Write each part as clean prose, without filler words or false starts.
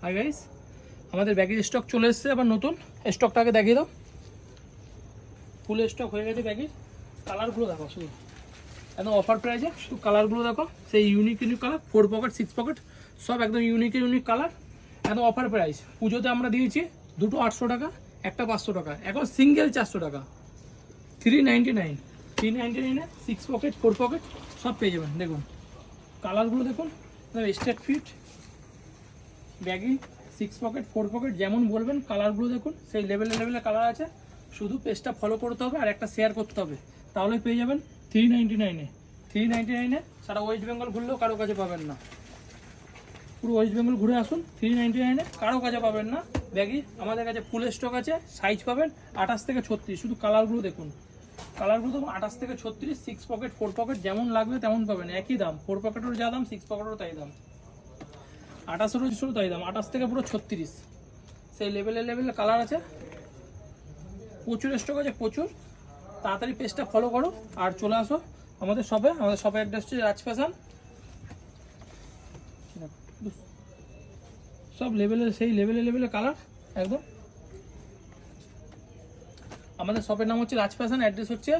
Hi guys, আমাদের ব্যাগের stock চলে এসেছে। আবার নতুন স্টকটাকে দেখিয়ে দাও। ফুল স্টক হয়ে গেছে ব্যাগের। কালারগুলো দেখো, শুধু একদম অফার প্রাইসে। শুধু কালারগুলো দেখো, সেই ইউনিক কালার, 4 পকেট 6 পকেট সব একদম ইউনিক কালার, একদম অফার প্রাইস। পুজোতে আমরা দিয়েছি দুটো 800 টাকা, একটা 500 টাকা, এখন সিঙ্গেল 400 টাকা, 399 399 6 পকেট 4 পকেট সব পেয়ে যাবেন। দেখুন কালারগুলো দেখুন, straight fit baggy 6 pocket 4 pocket যেমন বলবেন কালারগুলো দেখুন, সেই লেভেলে কালার আছে। শুধু পেজটা ফলো করতে হবে আর একটা শেয়ার করতে হবে, তাহলে পেয়ে যাবেন 399 সারা ওয়েস্ট বেঙ্গল ঘুরলেও কারো কাছে পাবেন না। পুরো ওয়েস্ট বেঙ্গল ঘুরে আসুন, 399 কারো কাছে পাবেন না। ব্যাগি আমাদের কাছে ফুল স্টক আছে, সাইজ পাবেন 28 থেকে 36। শুধু কালারগুলো দেখুন, 28 থেকে 36, 6 পকেট 4 পকেট যেমন লাগবে তেমন পাবেন, একই দাম। 4 পকেটেরও যা দাম, 6 পকেটেরও তাই দাম, 28 তাই দাম। 28 থেকে পুরো 36 সেই লেভেলে কালার আছে। প্রচুর স্টক আছে, প্রচুর। তাড়াতাড়ি পেজটা ফলো করো আর চলে আসো আমাদের শপে। আমাদের শপের অ্যাড্রেস হচ্ছে রাজ ফ্যাশন। সব সেই লেভেলে কালার একদম। আমাদের শপের নাম হচ্ছে রাজ ফ্যাশন, অ্যাড্রেস হচ্ছে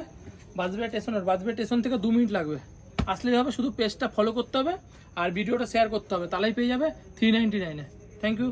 বাজবিয়া স্টেশন থেকে 2 মিনিট লাগবে, আসলেই হবে। শুধু পেজটা ফলো করতে হবে আর ভিডিওটা শেয়ার করতে হবে, তাহলেই পেয়ে যাবে 399-এ। Thank you.